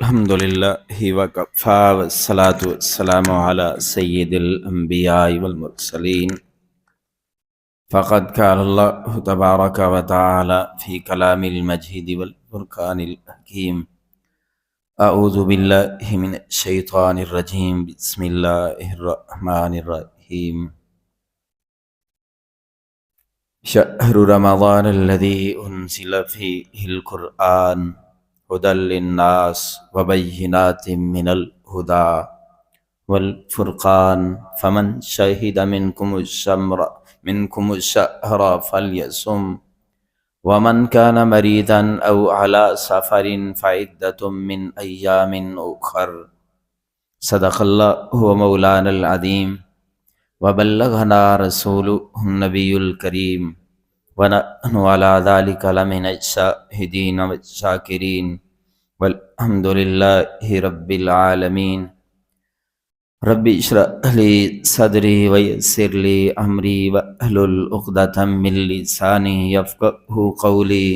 الحمد لله وكفى والصلاة والسلام على سيد الأنبياء والمرسلين فقد قال الله تبارك وتعالى في كلام المجيد والفرقان الحكيم أعوذ بالله من الشيطان الرجيم بسم الله الرحمن الرحيم شهر رمضان الذي أنزل فيه القرآن هدى للناس وبينات من الهدى والفرقان فمن شهد منكم الشهر فليصم ومن كان مريضا أو على سفر فعدة من أيام أخر صدق الله مولانا العظيم وبلغنا رسوله النبي الكريم ونحن على ذلك لمن الشاهدين والشاكرين والحمد لله رب العالمين رب اشرح لي صدري ويسر لي امري واحلل عقدة من لساني يفقهوا قولي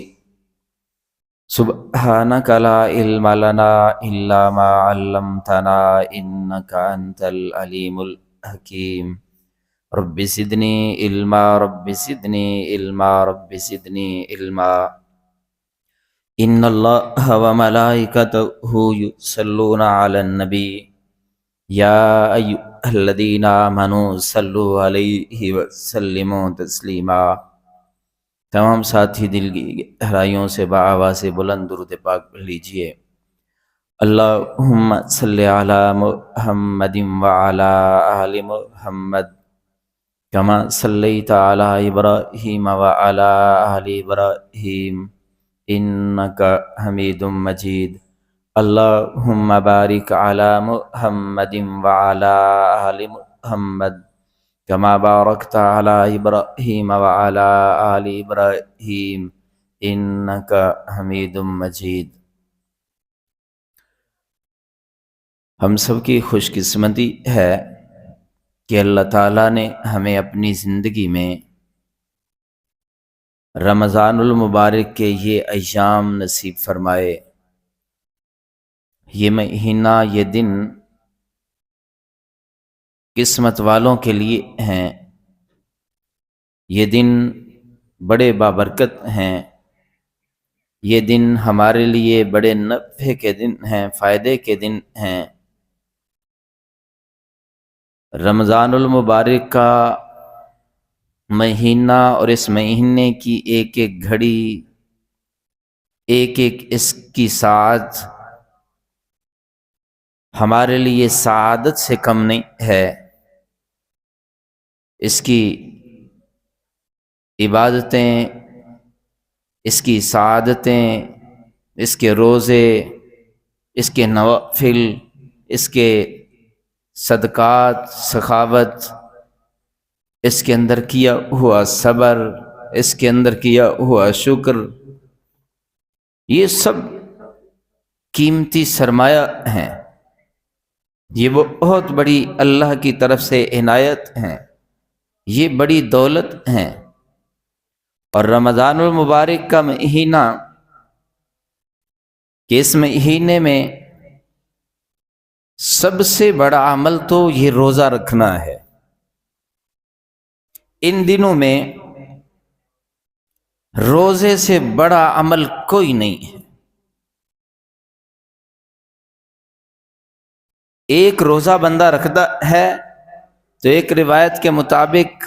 سبحانك لا علم لنا الا ما علمتنا انك انت العليم الحكيم رب زدني علما رب زدني علما رب زدني علما ان الله وملائكته يصلون على النبي یا ایھا الذین آمنوا صلوا علیہ وسلموا تسلیما۔ تمام ساتھی دل کی گہرائیوں سے بآواز بلند درود پاک پڑھ لیجئے۔ اللہم صلی علی محمد وعلی آل محمد کما صلیت علی ابراہیم وعلی آل ابراہیم انک حمید مجید۔ اللہم بارک علی محمد وعلی آل محمد کما بارکت علی ابراہیم وعلی آل ابراہیم انک حمید مجید۔ ہم سب کی خوش قسمتی ہے کہ اللہ تعالیٰ نے ہمیں اپنی زندگی میں رمضان المبارک کے یہ ایام نصیب فرمائے۔ یہ مہینہ، یہ دن قسمت والوں کے لیے ہیں، یہ دن بڑے بابرکت ہیں، یہ دن ہمارے لیے بڑے نفع کے دن ہیں، فائدے کے دن ہیں۔ رمضان المبارک کا مہینہ اور اس مہینے کی ایک ایک گھڑی، ایک ایک اس کی ساعت ہمارے لیے سعادت سے کم نہیں ہے۔ اس کی عبادتیں، اس کی سعادتیں، اس کے روزے، اس کے نوافل، اس کے صدقات، سخاوت، اس کے اندر کیا ہوا صبر، اس کے اندر کیا ہوا شکر، یہ سب قیمتی سرمایہ ہیں۔ یہ وہ بہت بڑی اللہ کی طرف سے عنایت ہیں، یہ بڑی دولت ہیں۔ اور رمضان المبارک کا مہینہ کہ اس مہینے میں سب سے بڑا عمل تو یہ روزہ رکھنا ہے۔ ان دنوں میں روزے سے بڑا عمل کوئی نہیں ہے۔ ایک روزہ بندہ رکھتا ہے تو ایک روایت کے مطابق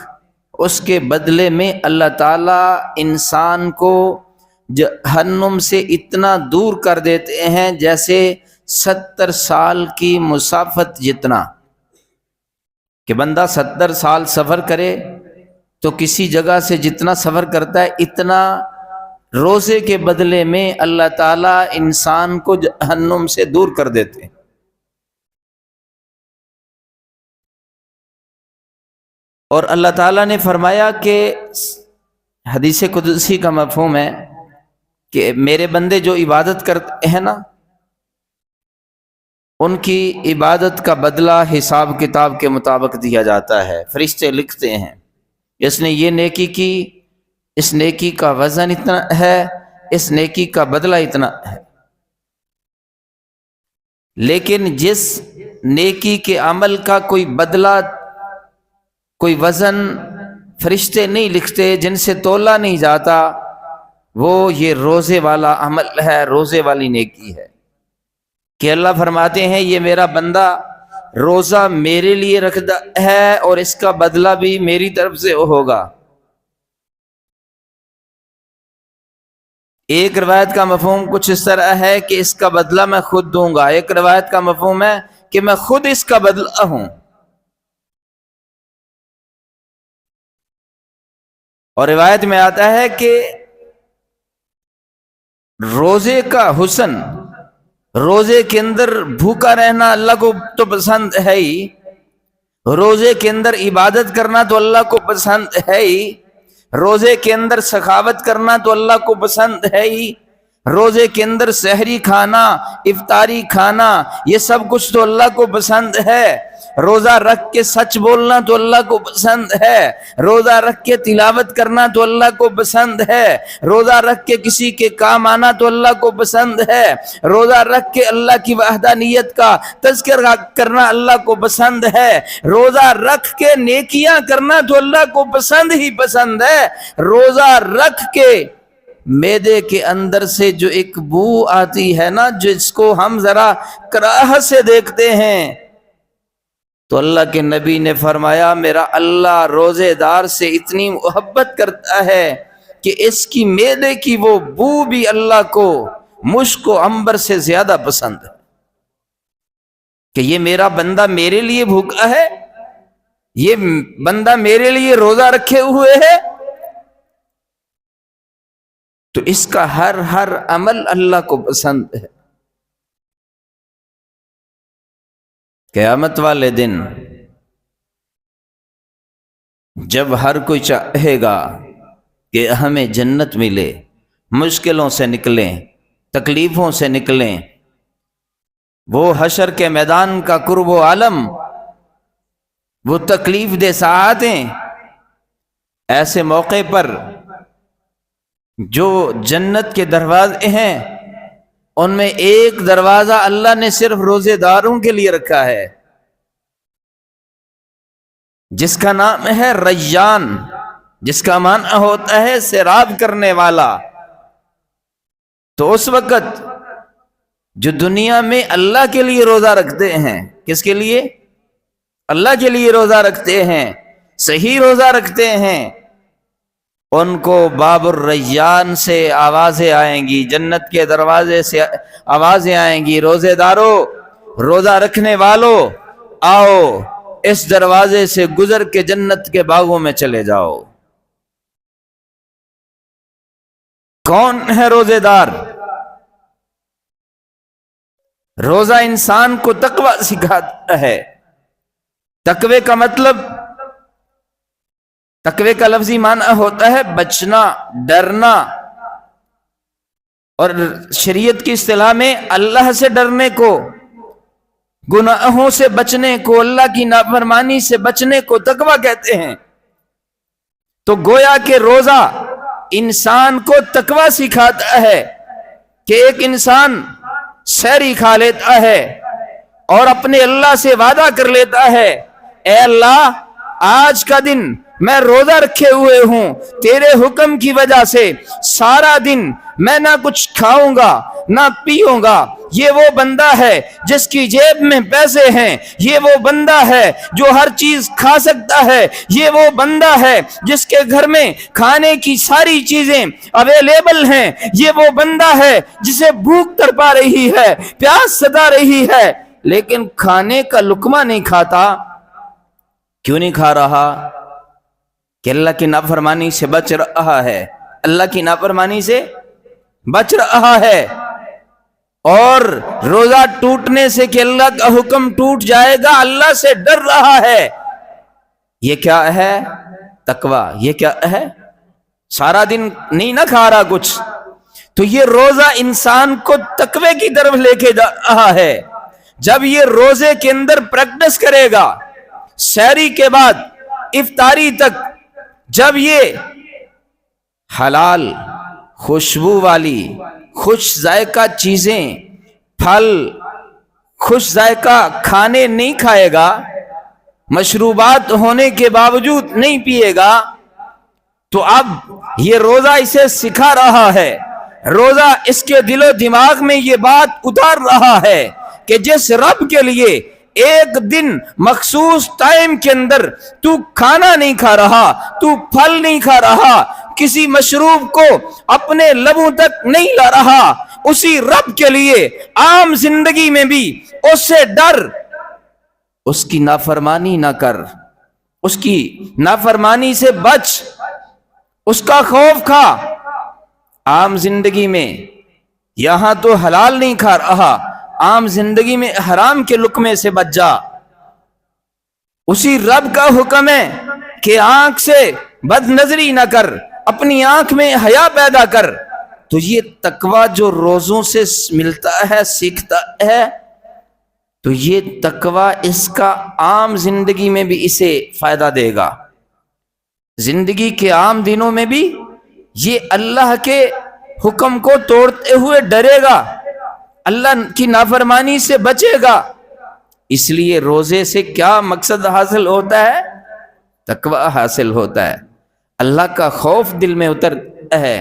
اس کے بدلے میں اللہ تعالیٰ انسان کو جہنم سے اتنا دور کر دیتے ہیں جیسے 70 سال کی مسافت جتنا، کہ بندہ 70 سال سفر کرے تو کسی جگہ سے جتنا سفر کرتا ہے اتنا روزے کے بدلے میں اللہ تعالیٰ انسان کو جہنم سے دور کر دیتے ہیں۔ اور اللہ تعالیٰ نے فرمایا کہ حدیث قدسی کا مفہوم ہے کہ میرے بندے جو عبادت کرتے ہیں نا، ان کی عبادت کا بدلہ حساب کتاب کے مطابق دیا جاتا ہے۔ فرشتے لکھتے ہیں اس نے یہ نیکی کی، اس نیکی کا وزن اتنا ہے، اس نیکی کا بدلہ اتنا ہے۔ لیکن جس نیکی کے عمل کا کوئی بدلہ، کوئی وزن فرشتے نہیں لکھتے، جن سے تولا نہیں جاتا، وہ یہ روزے والا عمل ہے، روزے والی نیکی ہے کہ اللہ فرماتے ہیں یہ میرا بندہ روزہ میرے لیے رکھتا ہے اور اس کا بدلہ بھی میری طرف سے ہوگا۔ ایک روایت کا مفہوم کچھ اس طرح ہے کہ اس کا بدلہ میں خود دوں گا، ایک روایت کا مفہوم ہے کہ میں خود اس کا بدلہ ہوں۔ اور روایت میں آتا ہے کہ روزے کا حسن، روزے کے اندر بھوکا رہنا اللہ کو تو پسند ہے ہی، روزے کے اندر عبادت کرنا تو اللہ کو پسند ہے ہی، روزے کے اندر سخاوت کرنا تو اللہ کو پسند ہے ہی، روزے کے اندر سحری کھانا، افطاری کھانا، یہ سب کچھ تو اللہ کو پسند ہے۔ روزہ رکھ کے سچ بولنا تو اللہ کو پسند ہے، روزہ رکھ کے تلاوت کرنا تو اللہ کو پسند ہے، روزہ رکھ کے کسی کے کام آنا تو اللہ کو پسند ہے، روزہ رکھ کے اللہ کی وحدانیت کا تذکرہ کرنا اللہ کو پسند ہے، روزہ رکھ کے نیکیاں کرنا تو اللہ کو پسند ہی پسند ہے۔ روزہ رکھ کے معدے کے اندر سے جو ایک بو آتی ہے نا، جس کو ہم ذرا کراہت سے دیکھتے ہیں، تو اللہ کے نبی نے فرمایا میرا اللہ روزے دار سے اتنی محبت کرتا ہے کہ اس کی معدے کی وہ بو بھی اللہ کو مشک و عنبر سے زیادہ پسند ہے، کہ یہ میرا بندہ میرے لیے بھوکا ہے، یہ بندہ میرے لیے روزہ رکھے ہوئے ہے، تو اس کا ہر عمل اللہ کو پسند ہے۔ قیامت والے دن جب ہر کوئی چاہے گا کہ ہمیں جنت ملے، مشکلوں سے نکلیں، تکلیفوں سے نکلیں، وہ حشر کے میدان کا قرب و عالم، وہ تکلیف دہ ساعتیں، ایسے موقع پر جو جنت کے دروازے ہیں ان میں ایک دروازہ اللہ نے صرف روزے داروں کے لیے رکھا ہے، جس کا نام ہے ریان، جس کا معنی ہوتا ہے سیراب کرنے والا۔ تو اس وقت جو دنیا میں اللہ کے لیے روزہ رکھتے ہیں، کس کے لیے؟ اللہ کے لیے روزہ رکھتے ہیں، صحیح روزہ رکھتے ہیں، ان کو باب الریان سے آوازیں آئیں گی، جنت کے دروازے سے آوازیں آئیں گی، روزے دارو، روزہ رکھنے والو، آؤ اس دروازے سے گزر کے جنت کے باغوں میں چلے جاؤ۔ کون ہے روزے دار؟ روزہ انسان کو تقوی سکھاتا ہے۔ تقوی کا مطلب، تقوی کا لفظی معنی ہوتا ہے بچنا، ڈرنا، اور شریعت کی اصطلاح میں اللہ سے ڈرنے کو، گناہوں سے بچنے کو، اللہ کی نافرمانی سے بچنے کو تقوی کہتے ہیں۔ تو گویا کہ روزہ انسان کو تقوی سکھاتا ہے کہ ایک انسان سحری کھا لیتا ہے اور اپنے اللہ سے وعدہ کر لیتا ہے، اے اللہ آج کا دن میں روزہ رکھے ہوئے ہوں، تیرے حکم کی وجہ سے سارا دن میں نہ کچھ کھاؤں گا نہ پیوں گا۔ یہ وہ بندہ ہے جس کی جیب میں پیسے ہیں، یہ وہ بندہ ہے جو ہر چیز کھا سکتا ہے، یہ وہ بندہ ہے جس کے گھر میں کھانے کی ساری چیزیں اویلیبل ہیں، یہ وہ بندہ ہے جسے بھوک تڑپا رہی ہے، پیاس ستا رہی ہے، لیکن کھانے کا لقمہ نہیں کھاتا۔ کیوں نہیں کھا رہا؟ کہ اللہ کی نافرمانی سے بچ رہا ہے، اللہ کی نافرمانی سے بچ رہا ہے، اور روزہ ٹوٹنے سے کہ اللہ کا حکم ٹوٹ جائے گا اللہ سے ڈر رہا ہے۔ یہ کیا ہے؟ تقوی۔ یہ کیا ہے؟ سارا دن نہیں نہ کھا رہا کچھ، تو یہ روزہ انسان کو تقوی کی طرف لے کے جا رہا ہے۔ جب یہ روزے کے اندر پریکٹس کرے گا، سحری کے بعد افطاری تک جب یہ حلال، خوشبو والی، خوش ذائقہ چیزیں، پھل، خوش ذائقہ کھانے نہیں کھائے گا، مشروبات ہونے کے باوجود نہیں پیے گا، تو اب یہ روزہ اسے سکھا رہا ہے، روزہ اس کے دل و دماغ میں یہ بات اتار رہا ہے کہ جس رب کے لیے ایک دن مخصوص ٹائم کے اندر تو کھانا نہیں کھا رہا، تو پھل نہیں کھا رہا، کسی مشروب کو اپنے لبوں تک نہیں لا رہا، اسی رب کے لیے عام زندگی میں بھی اس سے ڈر، اس کی نافرمانی نہ کر، اس کی نافرمانی سے بچ، اس کا خوف کھا۔ عام زندگی میں یہاں تو حلال نہیں کھا رہا، عام زندگی میں حرام کے لقمے سے بچ جا۔ اسی رب کا حکم ہے کہ آنکھ سے بد نظری نہ کر، اپنی آنکھ میں حیا پیدا کر۔ تو یہ تقوی جو روزوں سے ملتا ہے، سیکھتا ہے، تو یہ تقوی اس کا عام زندگی میں بھی اسے فائدہ دے گا، زندگی کے عام دنوں میں بھی یہ اللہ کے حکم کو توڑتے ہوئے ڈرے گا، اللہ کی نافرمانی سے بچے گا۔ اس لیے روزے سے کیا مقصد حاصل ہوتا ہے؟ تقوی حاصل ہوتا ہے، اللہ کا خوف دل میں اترتا ہے،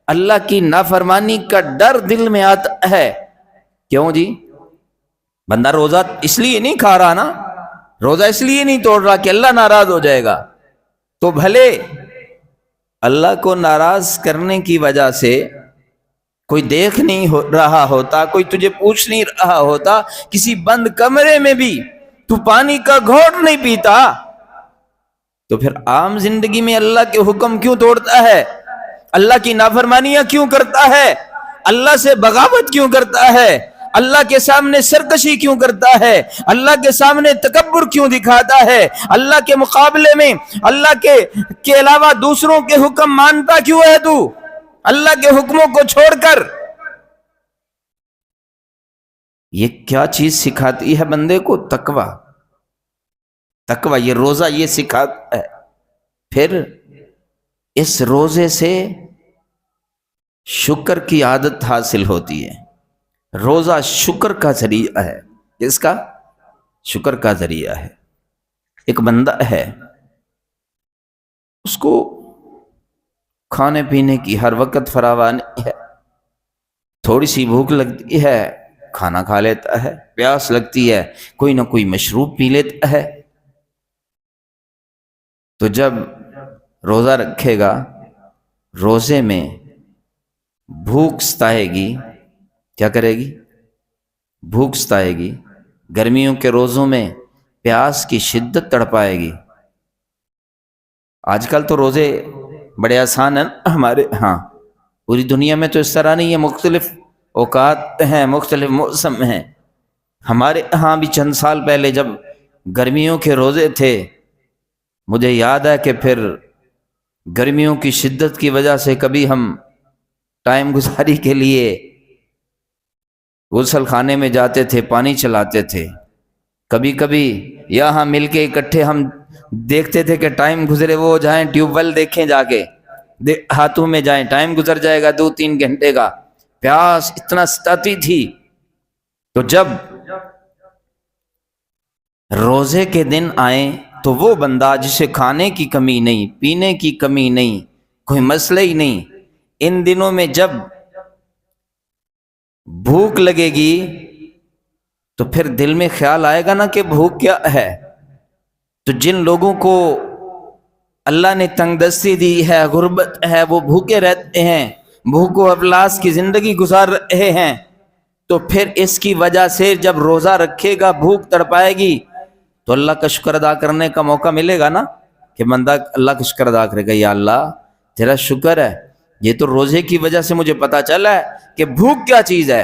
اللہ کی نافرمانی کا ڈر دل میں آتا ہے۔ کیوں جی؟ بندہ روزہ اس لیے نہیں کھا رہا نا، روزہ اس لیے نہیں توڑ رہا کہ اللہ ناراض ہو جائے گا، تو بھلے اللہ کو ناراض کرنے کی وجہ سے کوئی دیکھ نہیں رہا ہوتا، کوئی تجھے پوچھ نہیں رہا ہوتا، کسی بند کمرے میں بھی تو پانی کا گھونٹ نہیں پیتا، تو پھر عام زندگی میں اللہ کے حکم کیوں توڑتا ہے؟ اللہ کی نافرمانیاں کیوں کرتا ہے؟ اللہ سے بغاوت کیوں کرتا ہے؟ اللہ کے سامنے سرکشی کیوں کرتا ہے؟ اللہ کے سامنے تکبر کیوں دکھاتا ہے؟ اللہ کے مقابلے میں اللہ کے علاوہ دوسروں کے حکم مانتا کیوں ہے تو اللہ کے حکموں کو چھوڑ کر؟ یہ کیا چیز سکھاتی ہے بندے کو؟ تقوی، تقوی یہ روزہ یہ سکھاتا ہے۔ پھر اس روزے سے شکر کی عادت حاصل ہوتی ہے، روزہ شکر کا ذریعہ ہے۔ اس کا شکر کا ذریعہ ہے۔ ایک بندہ ہے، اس کو کھانے پینے کی ہر وقت فراوانی ہے، تھوڑی سی بھوک لگتی ہے کھانا کھا لیتا ہے، پیاس لگتی ہے کوئی نہ کوئی مشروب پی لیتا ہے، تو جب روزہ رکھے گا، روزے میں بھوک ستائے گی، کیا کرے گی؟ بھوک ستائے گی، گرمیوں کے روزوں میں پیاس کی شدت تڑپائے گی۔ آج کل تو روزے بڑے آسان ہیں ہمارے ہاں، پوری دنیا میں تو اس طرح نہیں ہے، مختلف اوقات ہیں، مختلف موسم ہیں۔ ہمارے ہاں بھی چند سال پہلے جب گرمیوں کے روزے تھے، مجھے یاد ہے کہ پھر گرمیوں کی شدت کی وجہ سے کبھی ہم ٹائم گزاری کے لیے غسل خانے میں جاتے تھے، پانی چلاتے تھے، کبھی کبھی یہاں مل کے اکٹھے ہم دیکھتے تھے کہ ٹائم گزرے، وہ جائیں ٹیوب ویل دیکھیں، جا کے ہاتھوں میں جائیں، ٹائم گزر جائے گا 2-3 گھنٹے کا، پیاس اتنا ستاتی تھی۔ تو جب روزے کے دن آئیں تو وہ بندہ جسے کھانے کی کمی نہیں، پینے کی کمی نہیں، کوئی مسئلہ ہی نہیں، ان دنوں میں جب بھوک لگے گی تو پھر دل میں خیال آئے گا نا کہ بھوک کیا ہے۔ تو جن لوگوں کو اللہ نے تنگ دستی دی ہے، غربت ہے، وہ بھوکے رہتے ہیں، بھوک و افلاس کی زندگی گزار رہے ہیں، تو پھر اس کی وجہ سے جب روزہ رکھے گا، بھوک تڑپائے گی، تو اللہ کا شکر ادا کرنے کا موقع ملے گا نا، کہ بندہ اللہ کا شکر ادا کرے گا، یا اللہ تیرا شکر ہے، یہ تو روزے کی وجہ سے مجھے پتا چلا ہے کہ بھوک کیا چیز ہے،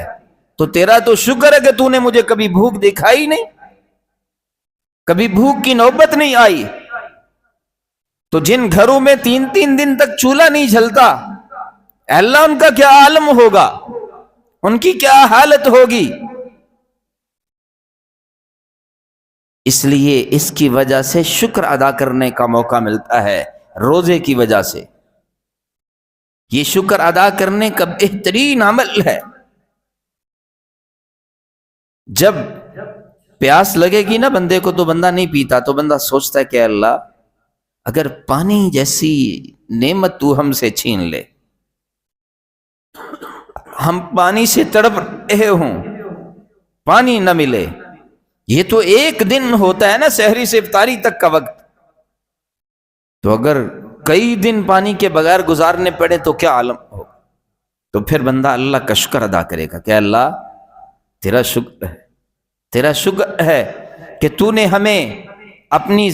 تو تیرا تو شکر ہے کہ تو نے مجھے کبھی بھوک دکھائی نہیں، کبھی بھوک کی نوبت نہیں آئی۔ تو جن گھروں میں 3 دن تک چولہا نہیں جلتا، اللہ ان کا کیا عالم ہوگا، ان کی کیا حالت ہوگی۔ اس لیے اس کی وجہ سے شکر ادا کرنے کا موقع ملتا ہے، روزے کی وجہ سے۔ یہ شکر ادا کرنے کا بہترین عمل ہے۔ جب پیاس لگے گی نا بندے کو تو بندہ نہیں پیتا، تو بندہ سوچتا ہے کہ اللہ اگر پانی جیسی نعمت تو ہم سے چھین لے، ہم پانی سے تڑپ رہے ہوں، پانی نہ ملے، یہ تو ایک دن ہوتا ہے نا سحری سے افطاری تک کا وقت، تو اگر کئی دن پانی کے بغیر گزارنے پڑے تو کیا عالم ہو؟ تو پھر بندہ اللہ کا شکر ادا کرے گا کہ اللہ تیرا شکر ہے، تیرا شکر ہے کہ تو نے ہمیں اپنی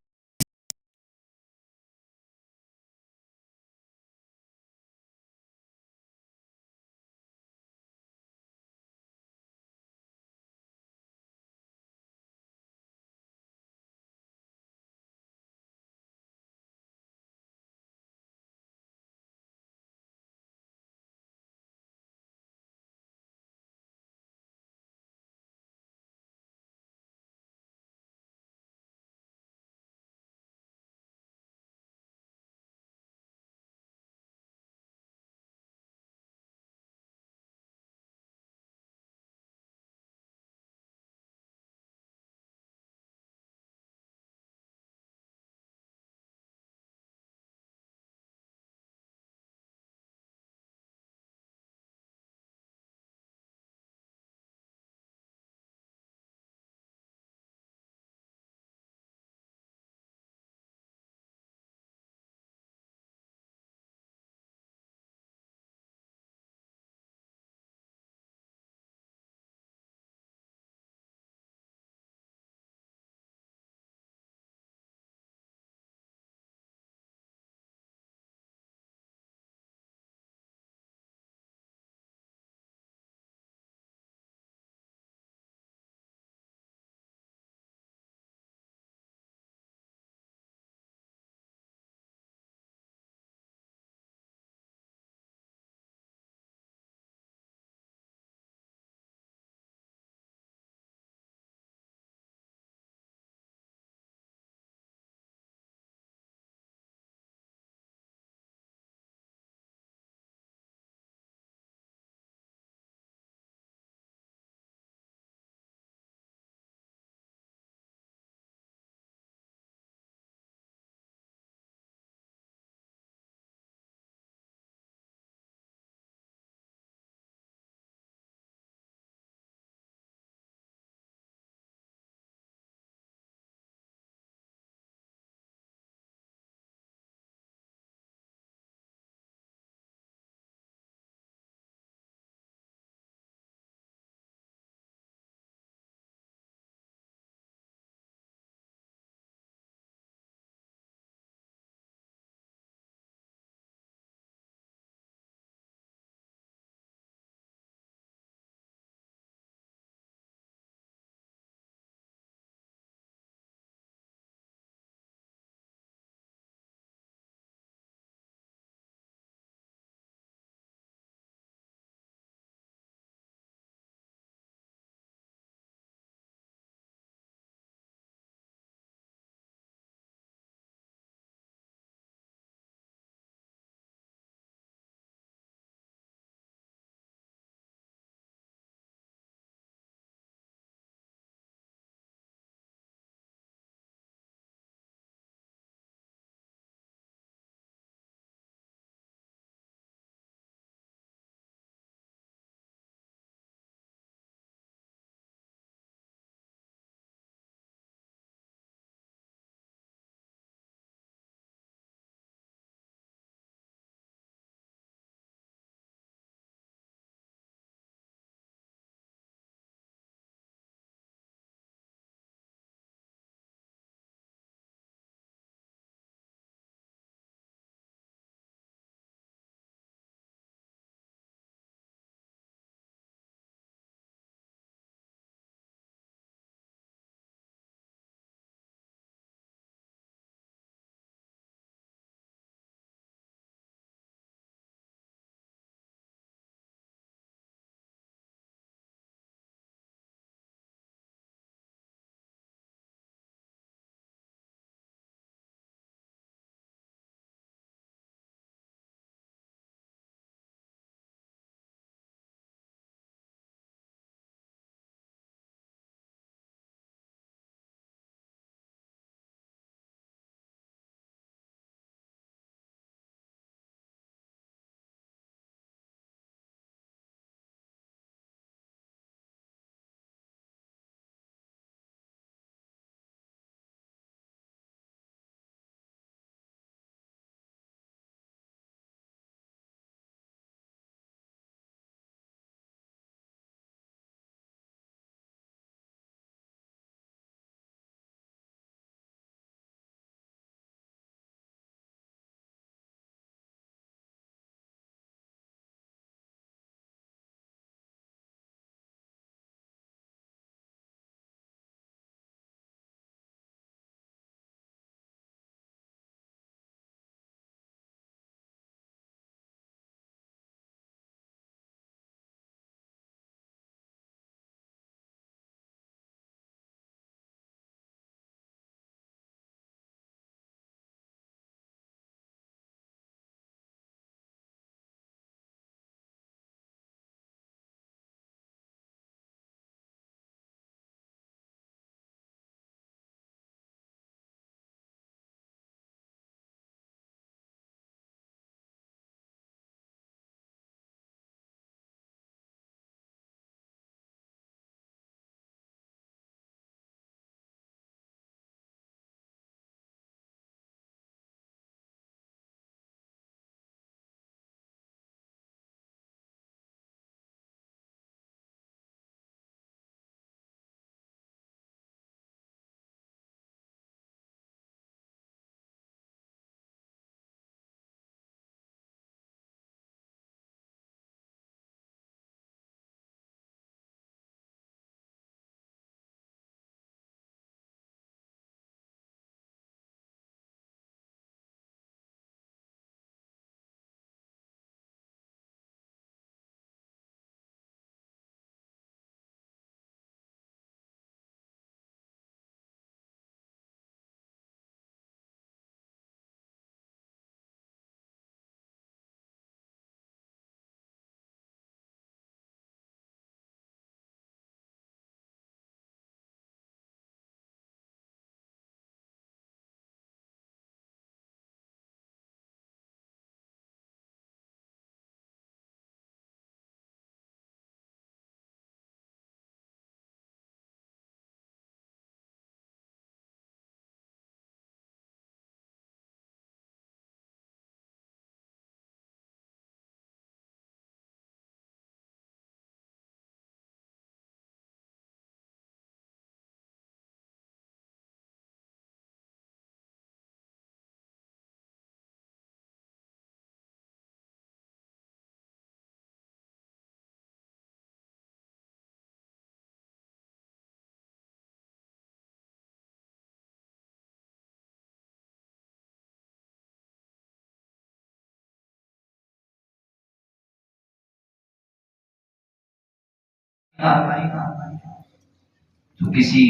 تو کسی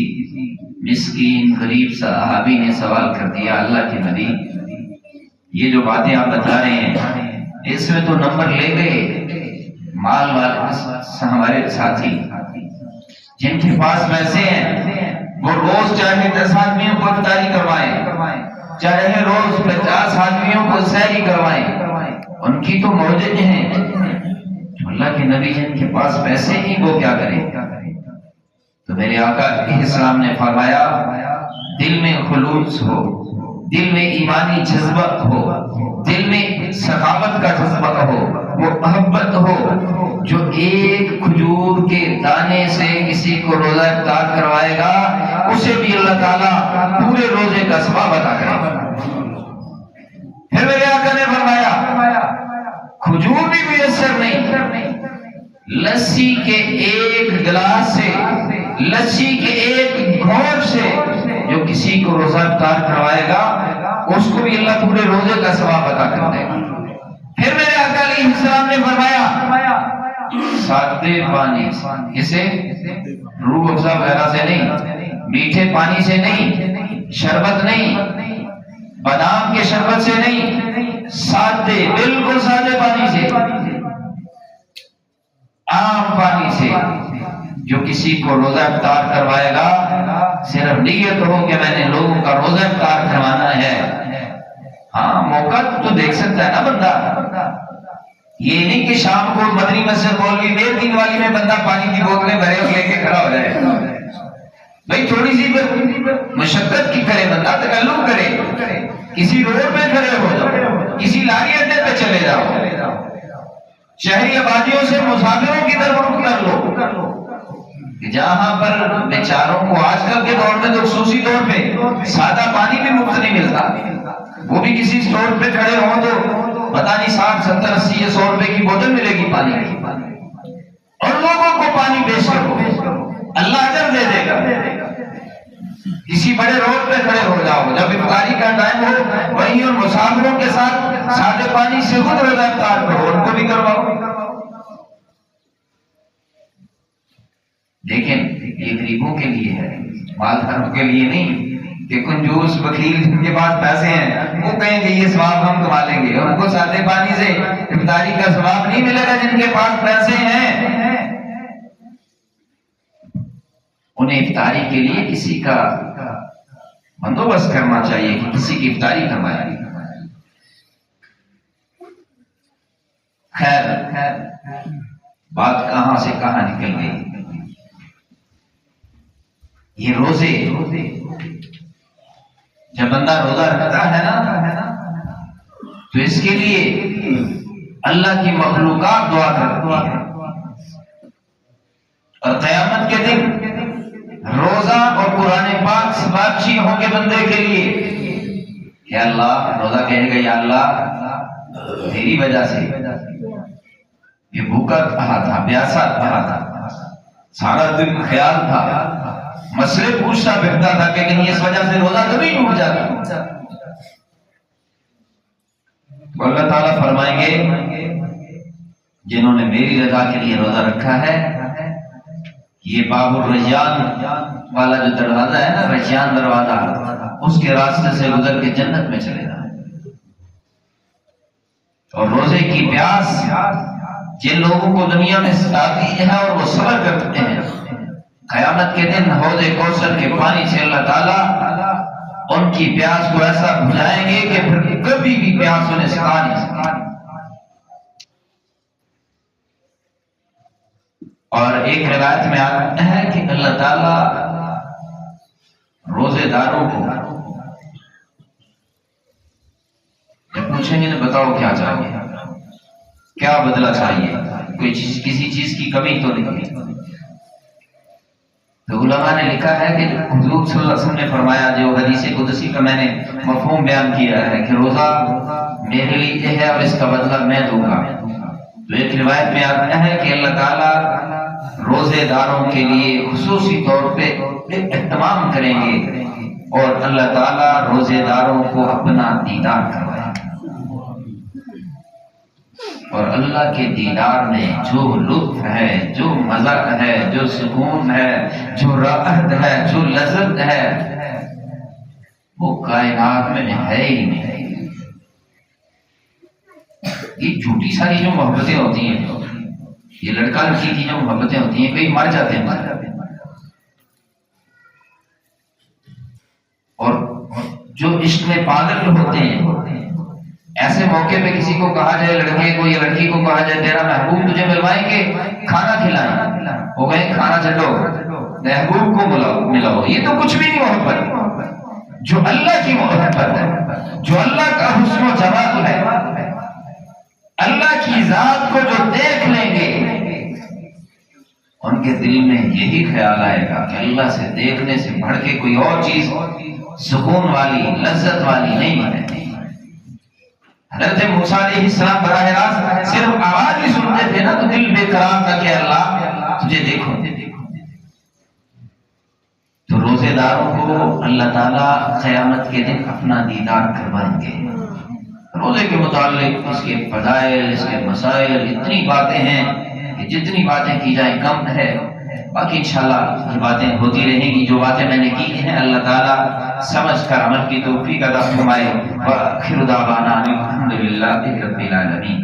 مسکین غریب صحابی نے سوال کر دیا، اللہ کے نبی یہ جو باتیں آپ بتا رہے ہیں اس میں تو نمبر لے گئے مال والے ہمارے ساتھی جن کے پاس پیسے ہیں، وہ روز چاہے 10 آدمیوں کو افطاری کروائیں، چاہے روز 50 آدمیوں کو سحری کروائیں، ان کی تو موجیں ہیں۔ اللہ کے نبی جن کے پاس پیسے نہیں وہ کیا کریں؟ تو میرے آقا علیہ السلام نے فرمایا دل میں خلوص ہو، دل میں ایمانی جذبہ ہو، دل میں سخاوت کا جذبہ ہو، وہ محبت ہو، جو ایک کھجور کے دانے سے کسی کو روزہ افطار کروائے گا اسے بھی اللہ تعالیٰ پورے روزے کا ثواب عطا کرے گا۔ پھر میرے آقا نے فرمایا کھجور بھی میسر نہیں، لسی کے ایک گلاس سے، لسی کے ایک گھونٹ سے جو کسی کو روزہ افطار کروائے گا اس کو بھی اللہ پورے روزے کا ثواب عطا کر دے گا۔ پھر میرے آقا علیہ السلام نے فرمایا سادے پانی، اسے روح افزا وغیرہ سے نہیں، میٹھے پانی سے نہیں، شربت نہیں، بادام کے شربت سے نہیں، سادے بالکل سادے پانی سے، عام پانی سے جو کسی کو روزہ افطار کروائے گا، صرف نیت ہو کہ میں نے لوگوں کا روزہ افطار کروانا ہے۔ ہاں موقع تو دیکھ سکتا ہے نا بندہ، یہ نہیں کہ شام کو مدنی مسجد مولوی میر دین والی میں بندہ پانی کی بوتلیں بھرے اور لے کے کھڑا ہو جائے۔ بھائی تھوڑی سی مشقت کی کرے، بندہ تکلف کرے، کسی روڈ پہ کھڑے ہو جاؤ، کسی لاری اڈے پہ چلے جاؤ، شہری آبادیوں سے مسافروں کی طرف رخ کر لو، جہاں پر بیچاروں کو آج کل کے دور میں تو خصوصی طور پہ سادہ پانی بھی مفت نہیں ملتا، وہ بھی کسی اسٹور پہ کھڑے ہوں تو پتہ نہیں 60 70 80 یا 100 روپے کی بوتل ملے گی پانی کی، اور لوگوں کو پانی پیش کرو، اللہ اجر دے دے گا۔ کسی بڑے روڈ پہ کھڑے ہو جاؤ، جب افطاری کا ٹائم ہو وہیں ان مسافروں کے ساتھ سادے پانی سے خود روزہ افطار کرو، ان کو بھی کرواؤ۔ لیکن یہ غریبوں کے لیے ہے، مالداروں کے لیے نہیں کہ کنجوس بخیل جن کے پاس پیسے ہیں وہ کہیں کہ یہ ثواب ہم کما لیں گے، اور ان کو سادے پانی سے افطاری کا ثواب نہیں ملے گا۔ جن کے پاس پیسے ہیں انہیں افطاری کے لیے کسی کا بندوبست کرنا چاہیے کہ کسی کی افطاری کروائے۔ خیر بات کہاں سے کہاں نکل گئی۔ یہ روزے جب بندہ روزہ رکھتا ہے نا تو اس کے لیے اللہ کی مخلوقات دعا کرتی ہے، اور قیامت کے دن روزہ اور قرآن پاک سفارشی ہوں گے بندے کے لیے کہ اللہ، روزہ کہے گا یا اللہ تیری وجہ سے یہ بھوکا رہا تھا، پیاسا رہا تھا، سارا دن خیال تھا، مسئلے پوچھتا پھرتا تھا کہ کہیں اس وجہ سے روزہ کبھی ٹوٹ جاتا۔ تو اللہ تعالیٰ فرمائیں گے جنہوں نے میری رضا کے لیے روزہ رکھا ہے، یہ باب الریان والا جو دروازہ ہے نا، ریان دروازہ، اس کے راستے سے گزر کے جنت میں چلے جائیں۔ اور روزے کی پیاس جن لوگوں کو دنیا میں ستاتی ہے اور وہ صبر کرتے ہیں، قیامت کے دن حوض کوثر کے پانی سے اللہ تعالیٰ ان کی پیاس کو ایسا بجھائیں گے کہ پھر کبھی بھی پیاس انہیں ستا نہیں سکتی۔ اور ایک روایت میں آتا ہے کہ اللہ تعالیٰ روزے داروں کو جب پوچھیں گے نا بتاؤ کیا چاہیے، کیا بدلہ چاہیے، کوئی چیز کسی چیز کی کمی تو نہیں، تو علماء نے لکھا ہے کہ حضور صلی اللہ علیہ وسلم نے فرمایا، جو حدیث قدسی کا میں نے مفہوم بیان کیا ہے کہ روزہ میرے لیے ہے اور اس کا بدلہ میں دوں گا، تو ایک روایت میں آتا ہے کہ اللہ تعالیٰ روزے داروں کے لیے خصوصی طور پہ اہتمام کریں گے اور اللہ تعالیٰ روزے داروں کو اپنا دیدار کروائے۔ اور اللہ کے دیدار میں جو لطف ہے، جو مزہ ہے، جو سکون ہے، جو راحت ہے، جو لذت ہے، وہ کائنات میں ہے ہی نہیں۔ یہ جھوٹی ساری جو محبتیں ہوتی ہیں، یہ لڑکا لڑکی کی جو محبتیں ہوتی ہیں، کئی مر جاتے ہیں، اور جو عشق میں پاگل ہوتے ہیں، ایسے موقع پہ کسی کو کہا جائے، لڑکے کو یا لڑکی کو کہا جائے تیرا محبوب تجھے ملوائیں گے، کھانا کھلائیں، وہ کہیں کھانا چھٹو، محبوب کو ملاؤ، یہ تو کچھ بھی نہیں محبت۔ جو اللہ کی محبت ہے، جو اللہ کا حسن و جمال ہے، اللہ کی ذات کو جو دیکھ لیں گے، ان کے دل میں یہی خیال آئے گا کہ اللہ سے دیکھنے سے بڑھ کے کوئی اور چیز سکون والی، لذت والی نہیں ہے۔ حضرت موسیٰ علیہ السلام براہ راست صرف آواز ہی سنتے تھے نا تو دل بے قرار تھا کہ اللہ تجھے دیکھو۔ تو روزے داروں کو اللہ تعالیٰ قیامت کے دن اپنا دیدار کروائیں گے۔ روزے کے متعلق اس کے فضائل، اس کے مسائل، اتنی باتیں ہیں کہ جتنی باتیں کی جائیں کم ہے۔ باقی انشاءاللہ یہ باتیں ہوتی رہیں گی۔ جو باتیں میں نے کی ہیں اللہ تعالیٰ سمجھ کر عمل کی توفیق عطا فرمائے۔ وآخر دعوانا الحمدللہ رب العالمین۔